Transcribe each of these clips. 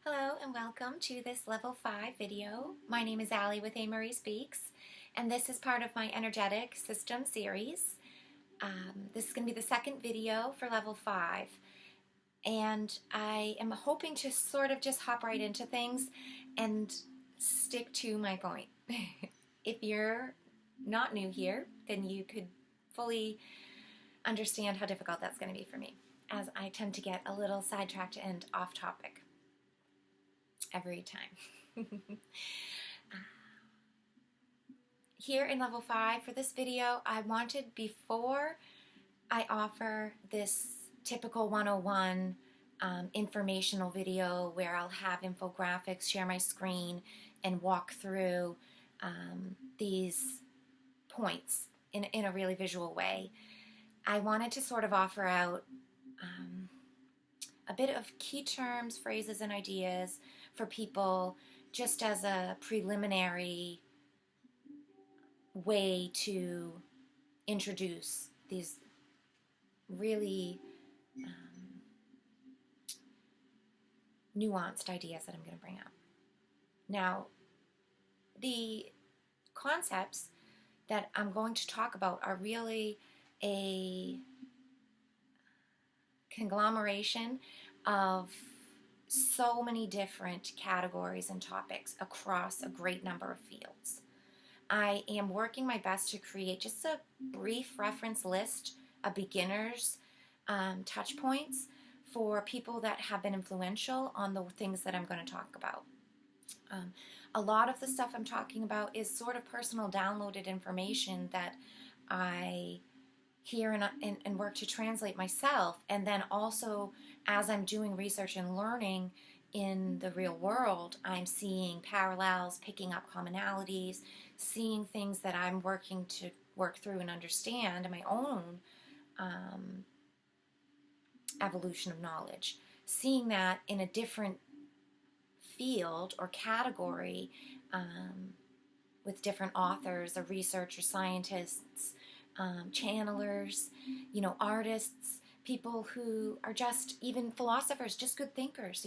Hello and welcome to this level 5 video. My name is Allie with A. Marie Speaks, and this is part of my energetic system series. This is going to be the second video for level 5, and I am hoping to sort of just hop right into things and stick to my point. If you're not new here, then you could fully understand how difficult that's going to be for me, as I tend to get a little sidetracked and off topic every time. Here in level 5 for this video, I wanted, before I offer this typical 101 informational video where I'll have infographics, share my screen, and walk through these points in a really visual way, I wanted to sort of offer out a bit of key terms, phrases, and ideas for people just as a preliminary way to introduce these really nuanced ideas that I'm going to bring up. Now, the concepts that I'm going to talk about are really a conglomeration of so many different categories and topics across a great number of fields. I am working my best to create just a brief reference list of beginners' touch points for people that have been influential on the things that I'm going to talk about. A lot of the stuff I'm talking about is sort of personal downloaded information that I hear and work to translate myself, and then also as I'm doing research and learning in the real world, I'm seeing parallels, picking up commonalities, seeing things that I'm working to work through and understand in my own evolution of knowledge, seeing that in a different field or category with different authors or researchers, scientists, channelers, artists, people who are just even philosophers, just good thinkers.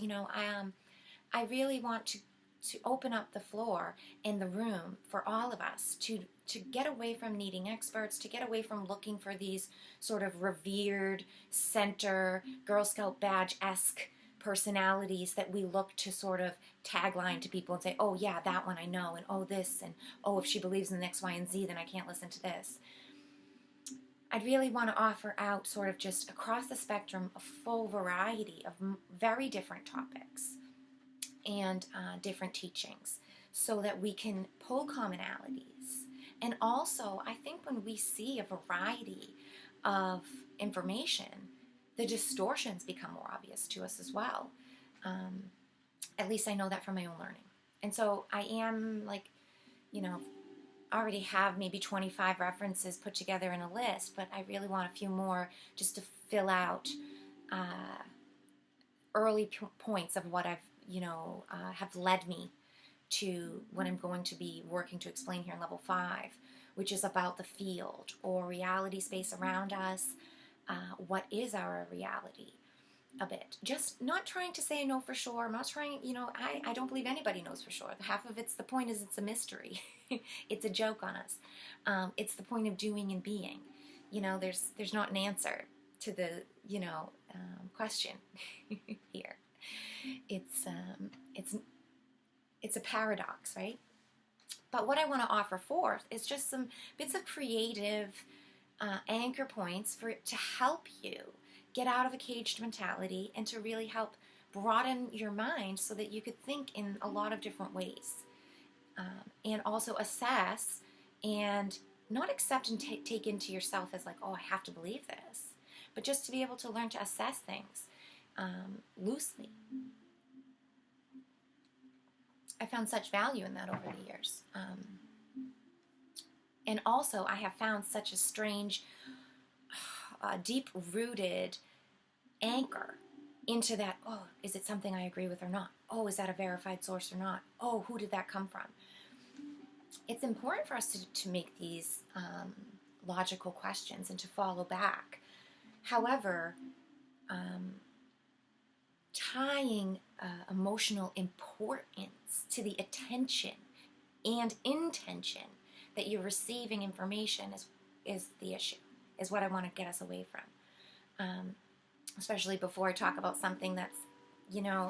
I really want to open up the floor in the room for all of us to get away from needing experts, to get away from looking for these sort of revered center Girl Scout badge-esque personalities that we look to sort of tagline to people and say, oh yeah, that one I know, and oh this, and oh if she believes in X, Y, and Z, then I can't listen to this. I'd really want to offer out sort of just across the spectrum a full variety of very different topics and different teachings so that we can pull commonalities. And also, I think when we see a variety of information, the distortions become more obvious to us as well. At least I know that from my own learning. And so I am already have maybe 25 references put together in a list, but I really want a few more just to fill out early points of what I've, have led me to what I'm going to be working to explain here in level 5, which is about the field or reality space around us. What is our reality? A bit. Just not trying to say I know for sure. I'm not trying, I don't believe anybody knows for sure. Half of the point is it's a mystery. It's a joke on us. It's the point of doing and being. There's not an answer to the, question here. It's a paradox, right? But what I want to offer forth is just some bits of creative anchor points to help you get out of a caged mentality and to really help broaden your mind so that you could think in a lot of different ways. And also assess and not accept and take into yourself as like, oh, I have to believe this, but just to be able to learn to assess things loosely. I found such value in that over the years. And also I have found such a strange, deep-rooted anchor into that, oh, is it something I agree with or not? Oh, is that a verified source or not? Oh, who did that come from? It's important for us to make these logical questions and to follow back. However, tying emotional importance to the attention and intention that you're receiving information is the issue, is what I want to get us away from. Especially before I talk about something that's,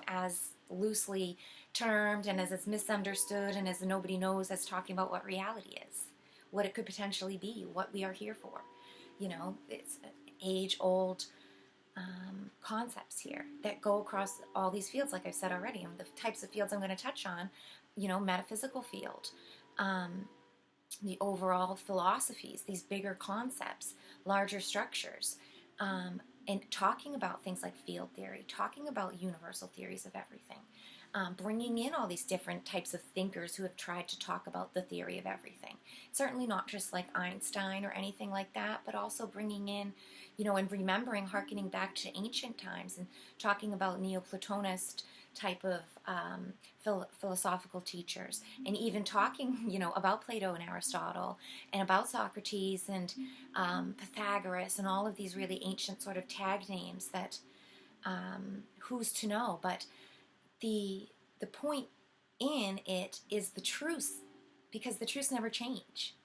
as loosely termed and as it's misunderstood and as nobody knows, as talking about what reality is, what it could potentially be, what we are here for. It's age-old concepts here that go across all these fields, like I've said already. And the types of fields I'm going to touch on, metaphysical field, the overall philosophies, these bigger concepts, larger structures, and talking about things like field theory, talking about universal theories of everything, bringing in all these different types of thinkers who have tried to talk about the theory of everything. Certainly not just like Einstein or anything like that, but also bringing in, and remembering, hearkening back to ancient times and talking about Neoplatonist type of philosophical teachers, and even talking, about Plato and Aristotle, and about Socrates and Pythagoras, and all of these really ancient sort of tag names that who's to know, but the point in it is the truth, because the truths never change,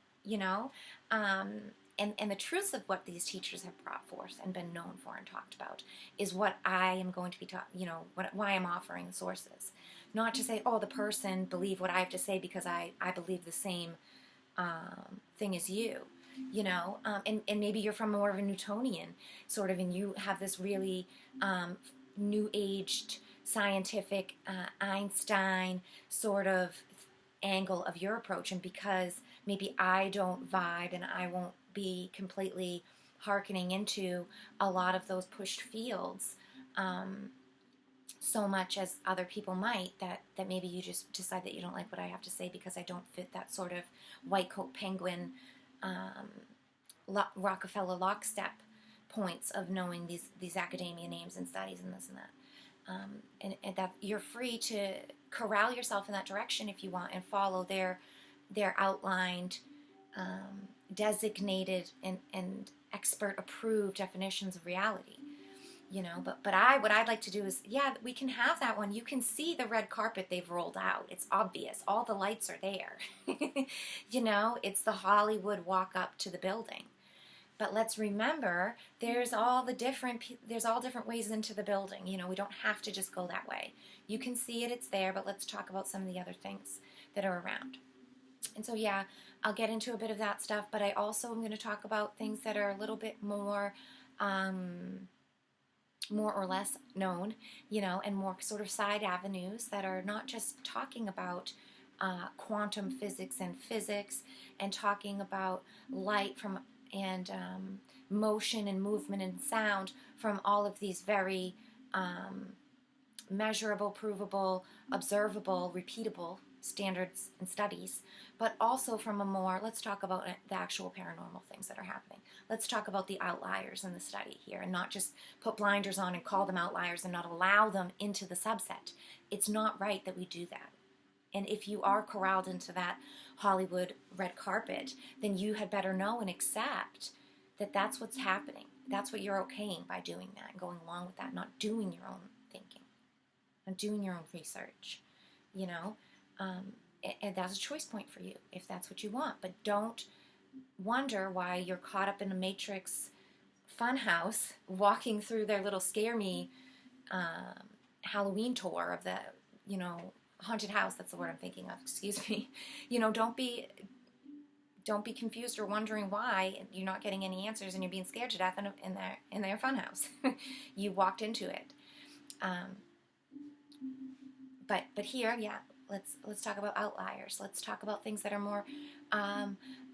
and the truths of what these teachers have brought forth and been known for and talked about is what I am going to be taught, why I'm offering the sources. Not to say, oh, the person believe what I have to say because I believe the same thing as you, and maybe you're from more of a Newtonian sort of, and you have this really new-aged scientific Einstein sort of angle of your approach, and because maybe I don't vibe and I won't be completely hearkening into a lot of those pushed fields so much as other people might, that maybe you just decide that you don't like what I have to say because I don't fit that sort of white coat penguin Rockefeller lockstep points of knowing these academia names and studies and this and that. And that you're free to corral yourself in that direction if you want and follow their outlined, designated, and expert approved definitions of reality. But what I'd like to do is, we can have that one. You can see the red carpet they've rolled out. It's obvious. All the lights are there. It's the Hollywood walk up to the building. But let's remember, there's all different ways into the building. We don't have to just go that way. You can see it, it's there, but let's talk about some of the other things that are around. And so, I'll get into a bit of that stuff, but I also am going to talk about things that are a little bit more or less known, and more sort of side avenues that are not just talking about quantum physics and talking about light and motion and movement and sound from all of these very measurable, provable, observable, repeatable standards and studies, but also from a more, let's talk about the actual paranormal things that are happening. Let's talk about the outliers in the study here, and not just put blinders on and call them outliers and not allow them into the subset. It's not right that we do that. And if you are corralled into that Hollywood red carpet, then you had better know and accept that that's what's happening. That's what you're okaying by doing that and going along with that, not doing your own thinking, not doing your own research, and that's a choice point for you if that's what you want. But don't wonder why you're caught up in a Matrix funhouse walking through their little scare me Halloween tour of the, haunted house. That's the word I'm thinking of. Excuse me. Don't be confused or wondering why you're not getting any answers and you're being scared to death in their funhouse. You walked into it. But here, let's talk about outliers. Let's talk about things that are more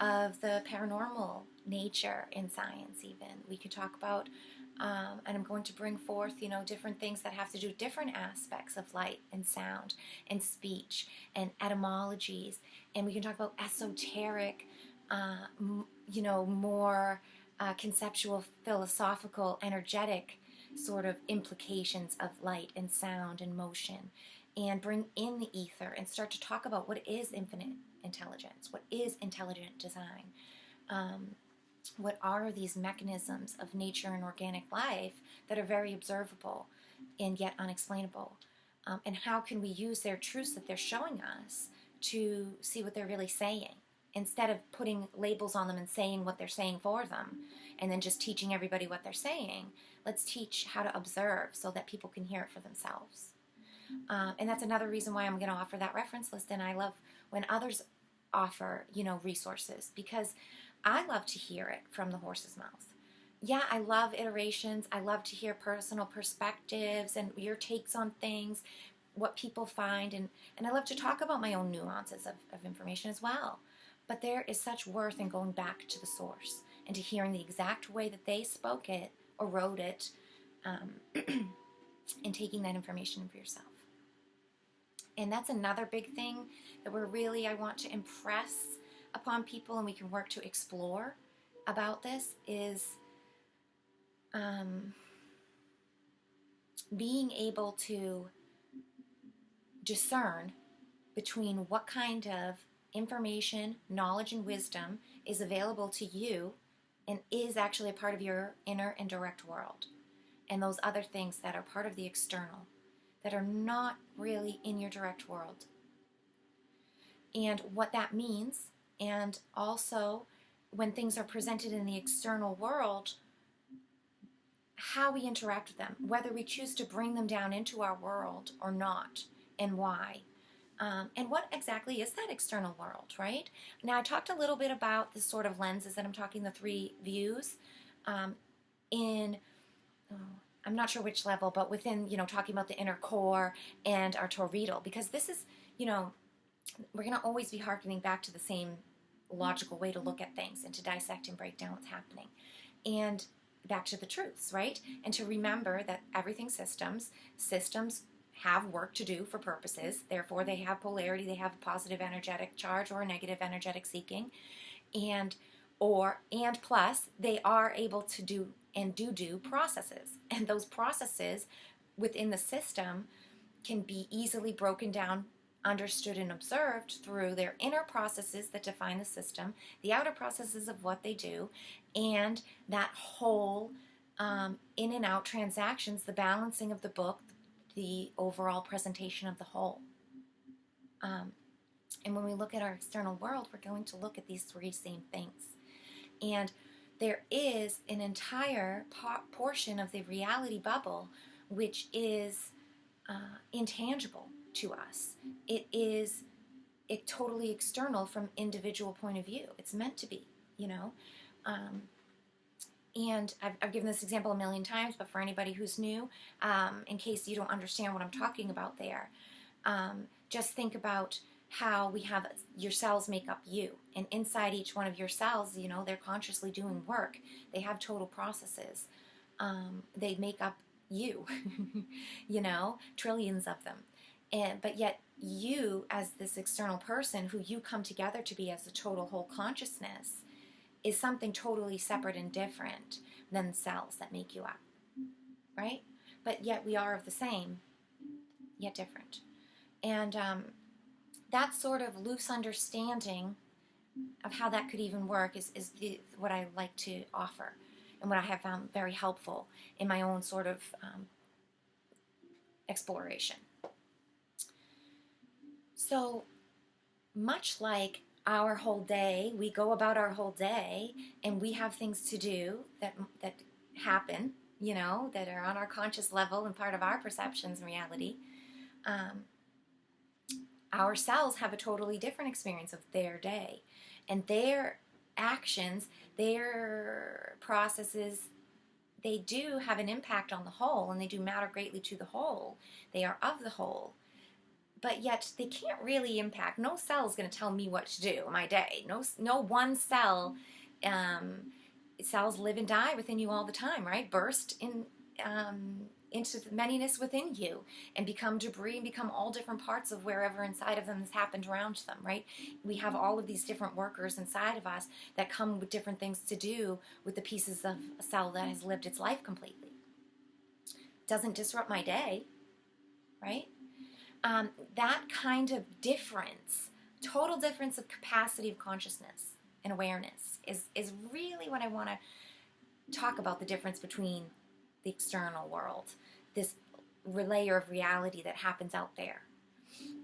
of the paranormal nature in science. Even we could talk about, and I'm going to bring forth, different things that have to do with different aspects of light and sound and speech and etymologies, and we can talk about esoteric, more conceptual, philosophical, energetic sort of implications of light and sound and motion, and bring in the ether and start to talk about what is infinite intelligence, what is intelligent design, what are these mechanisms of nature and organic life that are very observable, and yet unexplainable. And how can we use their truths that they're showing us to see what they're really saying, instead of putting labels on them and saying what they're saying for them, and then just teaching everybody what they're saying. Let's teach how to observe so that people can hear it for themselves. And that's another reason why I'm going to offer that reference list. And I love when others offer, resources, because I love to hear it from the horse's mouth. Yeah, I love iterations. I love to hear personal perspectives and your takes on things, what people find. And I love to talk about my own nuances of information as well. But there is such worth in going back to the source and to hearing the exact way that they spoke it or wrote it, and taking that information for yourself. And that's another big thing that I want to impress upon people, and we can work to explore about this, is being able to discern between what kind of information, knowledge, and wisdom is available to you and is actually a part of your inner and direct world, and those other things that are part of the external, that are not really in your direct world. And what that means, and also when things are presented in the external world, how we interact with them, whether we choose to bring them down into our world or not, and why. And what exactly is that external world, right? Now, I talked a little bit about the sort of lenses that I'm talking, the 3 views, I'm not sure which level, but within, talking about the inner core and our toroidal, because this is, we're going to always be hearkening back to the same logical way to look at things and to dissect and break down what's happening. And back to the truths, right? And to remember that everything's systems. Systems have work to do for purposes. Therefore, they have polarity. They have a positive energetic charge or a negative energetic seeking. And plus, they are able to do and do processes. And those processes within the system can be easily broken down, understood, and observed through their inner processes that define the system, the outer processes of what they do, and that whole in and out transactions, the balancing of the book, the overall presentation of the whole. And when we look at our external world, we're going to look at these 3 same things. And there is an entire portion of the reality bubble which is intangible to us. It is totally external from individual point of view. It's meant to be, and I've given this example a million times, but for anybody who's new, in case you don't understand what I'm talking about there, just think about how we have your cells make up you, and inside each one of your cells, they're consciously doing work. They have total processes. They make up you, trillions of them. But yet you, as this external person who you come together to be as a total whole consciousness, is something totally separate and different than cells that make you up, right? But yet we are of the same, yet different. And that sort of loose understanding of how that could even work is what I like to offer, and what I have found very helpful in my own sort of exploration. So much like our whole day, we go about our whole day and we have things to do that happen, that are on our conscious level and part of our perceptions and reality. Our cells have a totally different experience of their day, and their actions, their processes, they do have an impact on the whole, and they do matter greatly to the whole. They are of the whole. But yet they can't really impact. No cell is going to tell me what to do in my day. No one cell. Cells live and die within you all the time, right? Burst into the manyness within you and become debris and become all different parts of wherever inside of them has happened around them, right? We have all of these different workers inside of us that come with different things to do with the pieces of a cell that has lived its life completely. Doesn't disrupt my day, right? That kind of difference, total difference of capacity of consciousness and awareness is really what I want to talk about, the difference between the external world, this layer of reality that happens out there.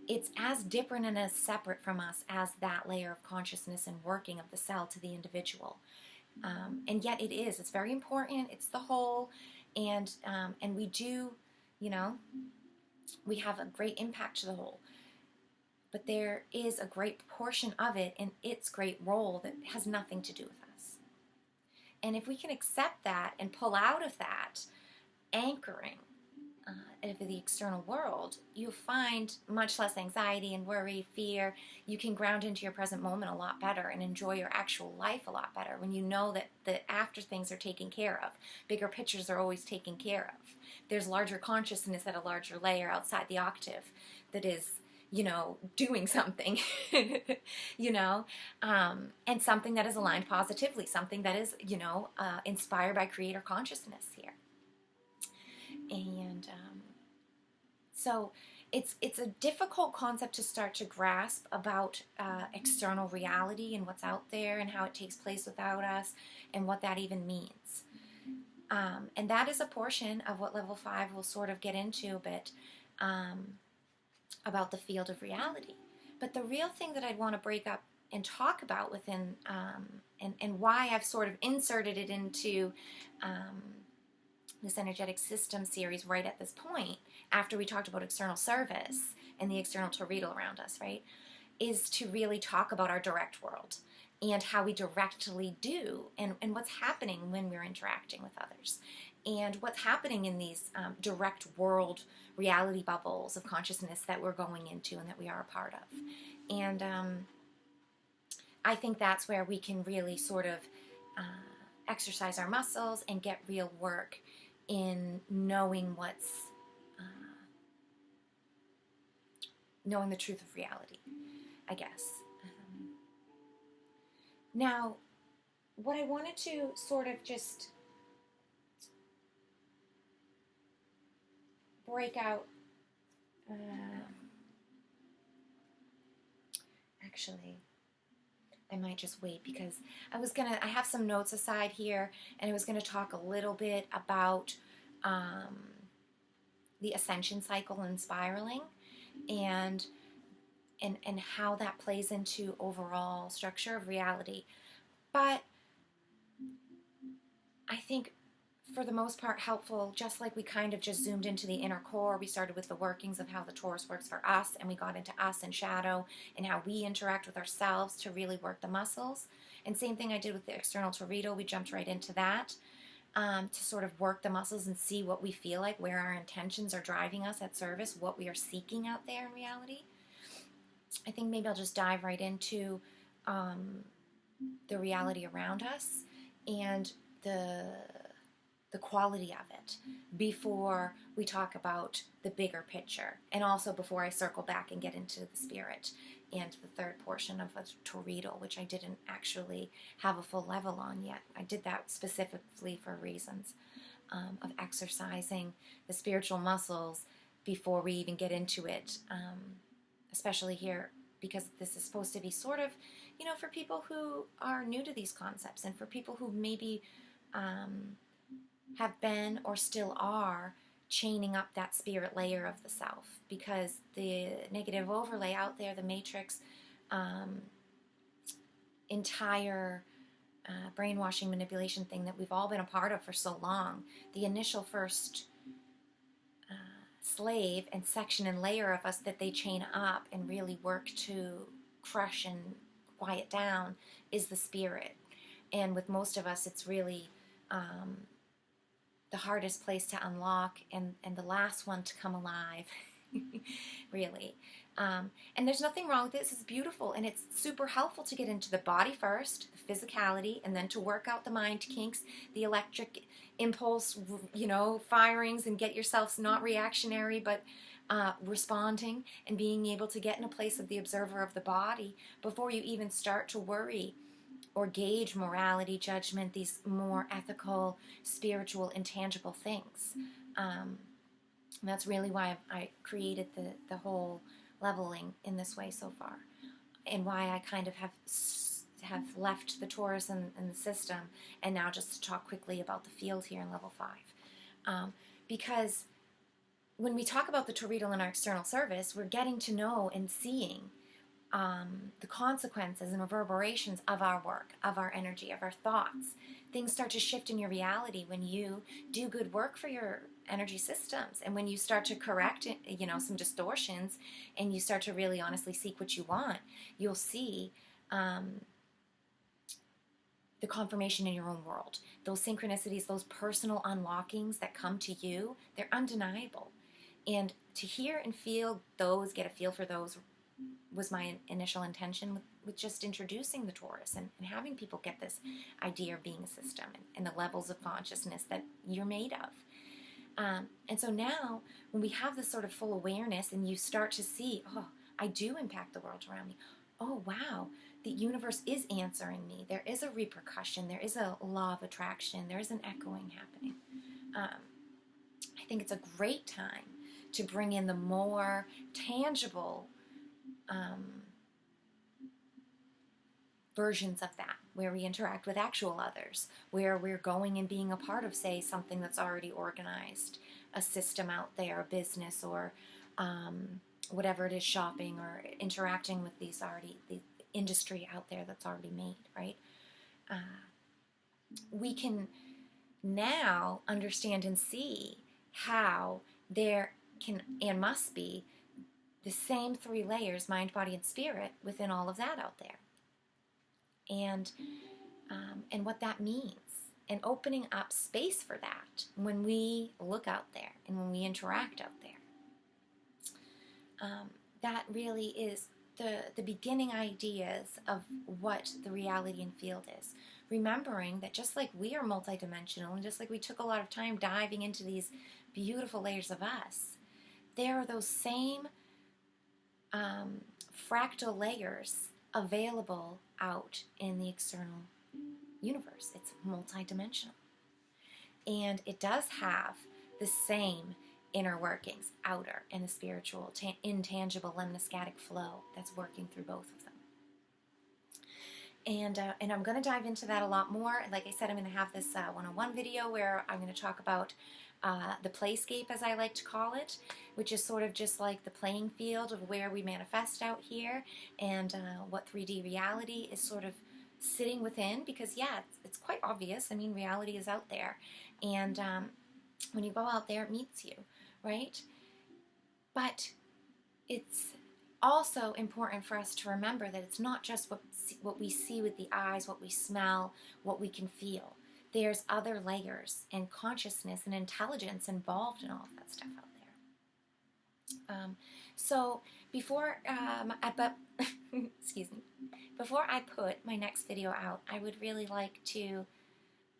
It's as different and as separate from us as that layer of consciousness and working of the cell to the individual. And yet it is. It's very important. It's the whole. And we do, you know, we have a great impact to the whole. But there is a great portion of it and its great role that has nothing to do with us. And if we can accept that and pull out of that anchoring of the external world, you'll find much less anxiety and worry, fear. You can ground into your present moment a lot better and enjoy your actual life a lot better when you know that the after things are taken care of. Bigger pictures are always taken care of. There's larger consciousness at a larger layer outside the octave that is, doing something, and something that is aligned positively, something that is, inspired by creator consciousness here. And so it's a difficult concept to start to grasp about external reality and what's out there and how it takes place without us and what that even means. And that is a portion of what level 5 will sort of get into a bit about the field of reality. But the real thing that I'd want to break up and talk about within, and why I've sort of inserted it into this energetic system series right at this point, after we talked about external service and the external torrido around us, right, is to really talk about our direct world and how we directly do and what's happening when we're interacting with others and what's happening in these direct world reality bubbles of consciousness that we're going into and that we are a part of. And I think that's where we can really sort of exercise our muscles and get real work in knowing knowing the truth of reality, I guess. Now, what I wanted to sort of just break out, actually, I might just wait because I have some notes aside here, and I was going to talk a little bit about the ascension cycle and spiraling and how that plays into overall structure of reality. But I think for the most part helpful, just like we kind of just zoomed into the inner core. We started with the workings of how the Taurus works for us, and we got into us and shadow and how we interact with ourselves to really work the muscles. And same thing I did with the external torrido. We jumped right into that to sort of work the muscles and see what we feel like, where our intentions are driving us at service, what we are seeking out there in reality. I think maybe I'll just dive right into the reality around us and the quality of it before we talk about the bigger picture, and also before I circle back and get into the spirit and the third portion of a torrido, which I didn't actually have a full level on yet. I did that specifically for reasons of exercising the spiritual muscles before we even get into it, especially here, because this is supposed to be sort of, for people who are new to these concepts and for people who maybe have been or still are chaining up that spirit layer of the self, because the negative overlay out there, the matrix, entire brainwashing manipulation thing that we've all been a part of for so long, the initial first slave and section and layer of us that they chain up and really work to crush and quiet down is the spirit. And with most of us, it's really the hardest place to unlock and the last one to come alive, really. And there's nothing wrong with this. It's beautiful, and it's super helpful to get into the body first, the physicality, and then to work out the mind kinks, the electric impulse, firings, and get yourself not reactionary, but responding and being able to get in a place of the observer of the body before you even start to worry or gauge morality, judgment, these more ethical, spiritual, intangible things. And that's really why I created the whole leveling in this way so far, and why I kind of have left the Taurus and the system, and now just to talk quickly about the field here in level 5. Because when we talk about the torrido in our external service, we're getting to know and seeing the consequences and reverberations of our work, of our energy, of our thoughts. Things start to shift in your reality when you do good work for your energy systems, and when you start to correct, some distortions, and you start to really honestly seek what you want, you'll see the confirmation in your own world. Those synchronicities, those personal unlockings that come to you, they're undeniable. And to hear and feel those, get a feel for those, was my initial intention with just introducing the Taurus and having people get this idea of being a system and the levels of consciousness that you're made of. And so now, when we have this sort of full awareness and you start to see, oh, I do impact the world around me. Oh, wow, the universe is answering me. There is a repercussion. There is a law of attraction. There is an echoing happening. I think it's a great time to bring in the more tangible versions of that, where we interact with actual others, where we're going and being a part of, say, something that's already organized, a system out there, a business, or whatever it is, shopping, or interacting with the industry out there that's already made, right? We can now understand and see how there can and must be the same three layers, mind, body, and spirit, within all of that out there. And what that means, and opening up space for that when we look out there and when we interact out there. That really is the beginning ideas of what the reality and field is. Remembering that just like we are multidimensional, and just like we took a lot of time diving into these beautiful layers of us, there are those same fractal layers available out in the external universe. It's multidimensional. And it does have the same inner workings, outer and the spiritual, intangible lemniscatic flow that's working through both of them. And I'm going to dive into that a lot more. Like I said, I'm going to have this one-on-one video where I'm going to talk about the playscape, as I like to call it, which is sort of just like the playing field of where we manifest out here, and what 3D reality is sort of sitting within, because yeah, it's quite obvious. I mean, reality is out there, and when you go out there, it meets you, right? But it's also important for us to remember that it's not just what we see with the eyes, what we smell, what we can feel. There's other layers and consciousness and intelligence involved in all of that stuff out there. So before excuse me, before I put my next video out, I would really like to,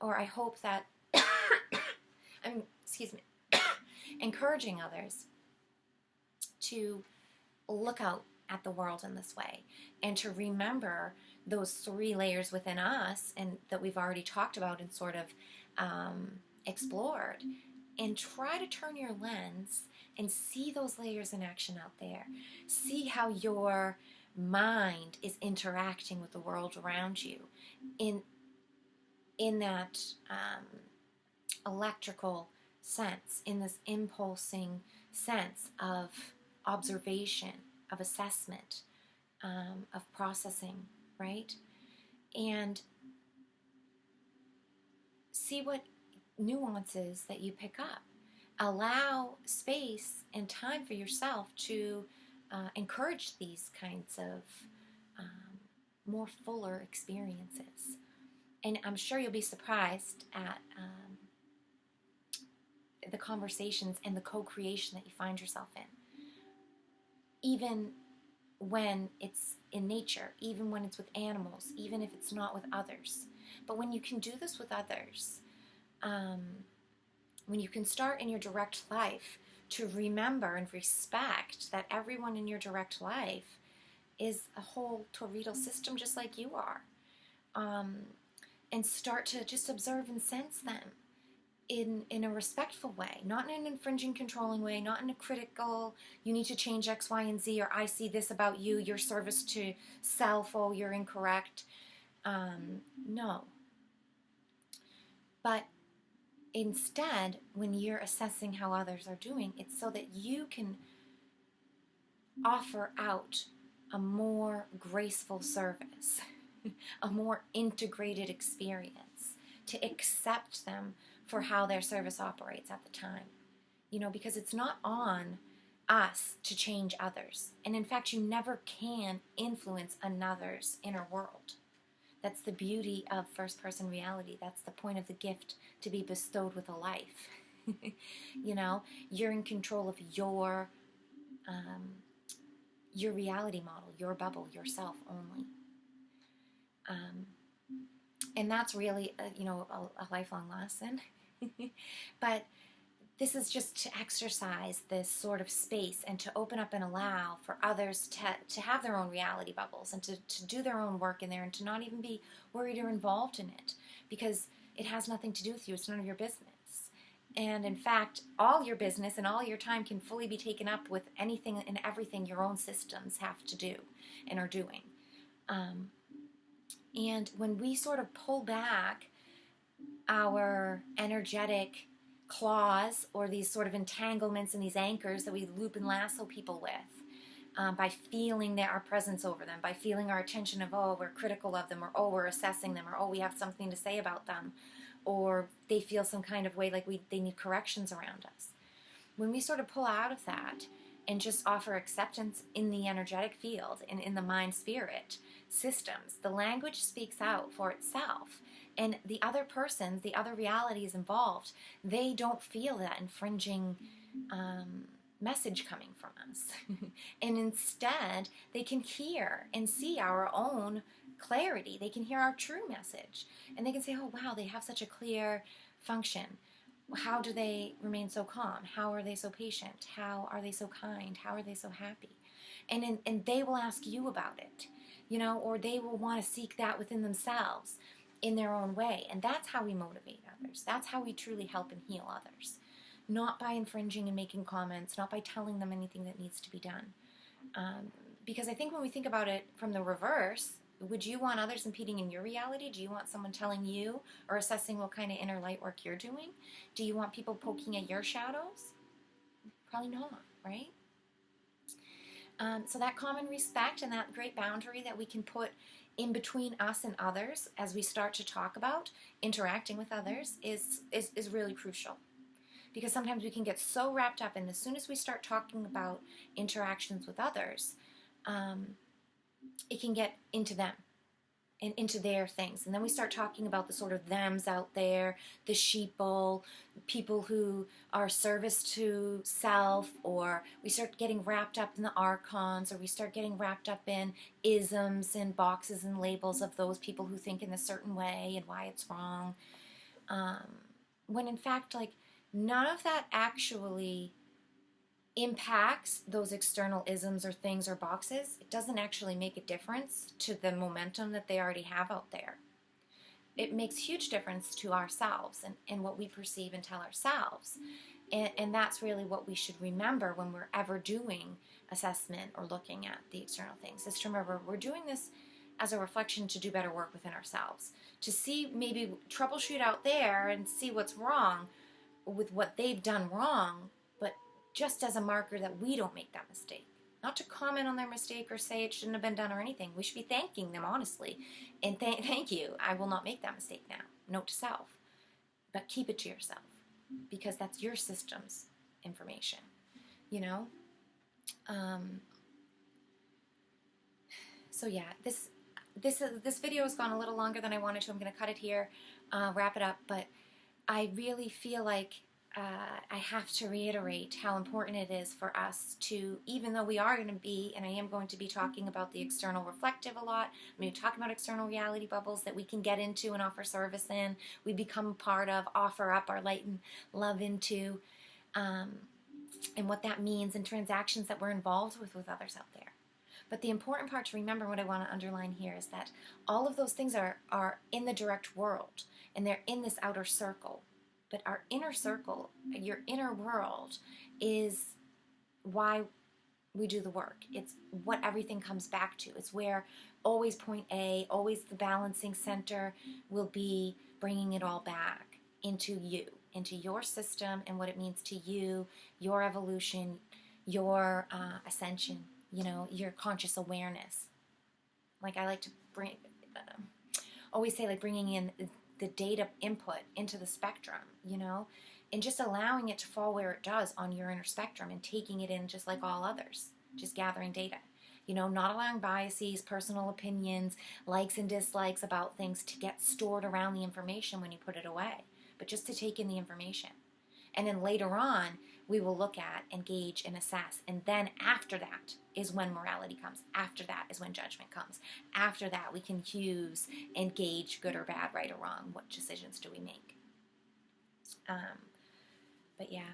or I hope that excuse me, encouraging others to look out at the world in this way, and to remember those three layers within us, and that we've already talked about and sort of explored, and try to turn your lens and see those layers in action out there. See how your mind is interacting with the world around you in that electrical sense, in this impulsing sense of observation, of assessment, of processing, right? And see what nuances that you pick up. Allow space and time for yourself to encourage these kinds of more fuller experiences. And I'm sure you'll be surprised at the conversations and the co-creation that you find yourself in. Even when it's in nature, even when it's with animals, even if it's not with others. But when you can do this with others, when you can start in your direct life to remember and respect that everyone in your direct life is a whole torrido system just like you are, and start to just observe and sense them in a respectful way, not in an infringing, controlling way, not in a critical, you need to change X, Y, and Z, or I see this about you, your service to self, oh, you're incorrect. No. But Instead, when you're assessing how others are doing, it's so that you can offer out a more graceful service, a more integrated experience, to accept them for how their service operates at the time. Because it's not on us to change others. And in fact, you never can influence another's inner world. That's the beauty of first person reality. That's the point of the gift to be bestowed with a life. You're in control of your reality model, your bubble, yourself only. And that's really, a lifelong lesson. But this is just to exercise this sort of space and to open up and allow for others to have their own reality bubbles and to do their own work in there and to not even be worried or involved in it, because it has nothing to do with you. It's none of your business. And in fact, all your business and all your time can fully be taken up with anything and everything your own systems have to do and are doing. And when we sort of pull back our energetic claws or these sort of entanglements and these anchors that we loop and lasso people with, by feeling our presence over them, by feeling our attention of, oh, we're critical of them, or oh, we're assessing them, or oh, we have something to say about them, or they feel some kind of way like they need corrections around us. When we sort of pull out of that and just offer acceptance in the energetic field and in the mind-spirit systems, the language speaks out for itself. And the other persons, the other realities involved, they don't feel that infringing message coming from us. And instead, they can hear and see our own clarity. They can hear our true message. And they can say, oh, wow, they have such a clear function. How do they remain so calm? How are they so patient? How are they so kind? How are they so happy? And they will ask you about it, or they will want to seek that within themselves in their own way. And that's how we motivate others. That's how we truly help and heal others. Not by infringing and making comments, not by telling them anything that needs to be done. Because I think when we think about it from the reverse, would you want others impeding in your reality? Do you want someone telling you or assessing what kind of inner light work you're doing? Do you want people poking at your shadows? Probably not, right? So that common respect and that great boundary that we can put in between us and others as we start to talk about interacting with others is really crucial. Because sometimes we can get so wrapped up in, as soon as we start talking about interactions with others, it can get into them and into their things. And then we start talking about the sort of thems out there, the sheeple, people who are service to self, or we start getting wrapped up in the archons, or we start getting wrapped up in isms and boxes and labels of those people who think in a certain way and why it's wrong. When in fact, none of that actually impacts those external isms or things or boxes. It doesn't actually make a difference to the momentum that they already have out there. It makes huge difference to ourselves and what we perceive and tell ourselves. And that's really what we should remember when we're ever doing assessment or looking at the external things, is to remember we're doing this as a reflection to do better work within ourselves, to see, maybe troubleshoot out there and see what's wrong with what they've done wrong, but just as a marker that we don't make that mistake. Not to comment on their mistake or say it shouldn't have been done or anything. We should be thanking them honestly. And thank you. I will not make that mistake now. Note to self. But keep it to yourself, because that's your system's information. So yeah, this video has gone a little longer than I wanted to. I'm going to cut it here, wrap it up. But I really feel like I have to reiterate how important it is for us to, even though we are going to be, and I am going to be talking about the external reflective a lot, I'm going to be talking about external reality bubbles that we can get into and offer service in, we become part of, offer up our light and love into, and what that means in transactions that we're involved with others out there. But the important part to remember, what I want to underline here, is that all of those things are in the direct world, and they're in this outer circle. But our inner circle, your inner world, is why we do the work. It's what everything comes back to. It's where always point A, always the balancing center will be bringing it all back into you, into your system and what it means to you, your evolution, your ascension, your conscious awareness. Like I like to always say, like bringing in the data input into the spectrum, and just allowing it to fall where it does on your inner spectrum and taking it in just like all others, just gathering data. Not allowing biases, personal opinions, likes and dislikes about things to get stored around the information when you put it away, but just to take in the information. And then later on, we will look at, engage, and assess. And then after that is when morality comes. After that is when judgment comes. After that, we can choose, engage, good or bad, right or wrong. What decisions do we make? But yeah,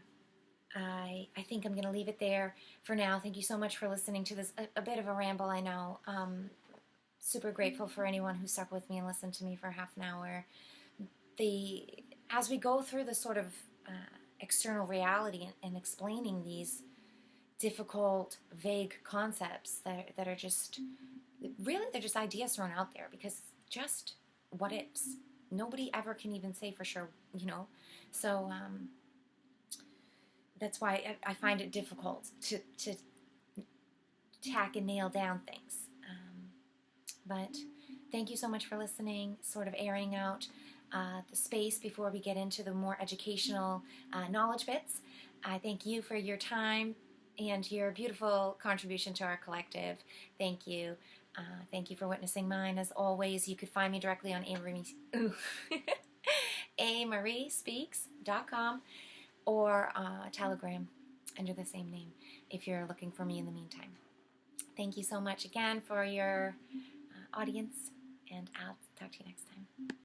I think I'm going to leave it there for now. Thank you so much for listening to this. A bit of a ramble, I know. Super grateful for anyone who stuck with me and listened to me for half an hour. As we go through the sort of external reality and explaining these difficult, vague concepts that are just, really, they're just ideas thrown out there because just what ifs. Nobody ever can even say for sure, So that's why I find it difficult to tack and nail down things. But thank you so much for listening, sort of airing out the space before we get into the more educational knowledge bits. I thank you for your time and your beautiful contribution to our collective. Thank you. Thank you for witnessing mine. As always, you could find me directly on amariespeaks.com or Telegram under the same name if you're looking for me in the meantime. Thank you so much again for your audience, and I'll talk to you next time.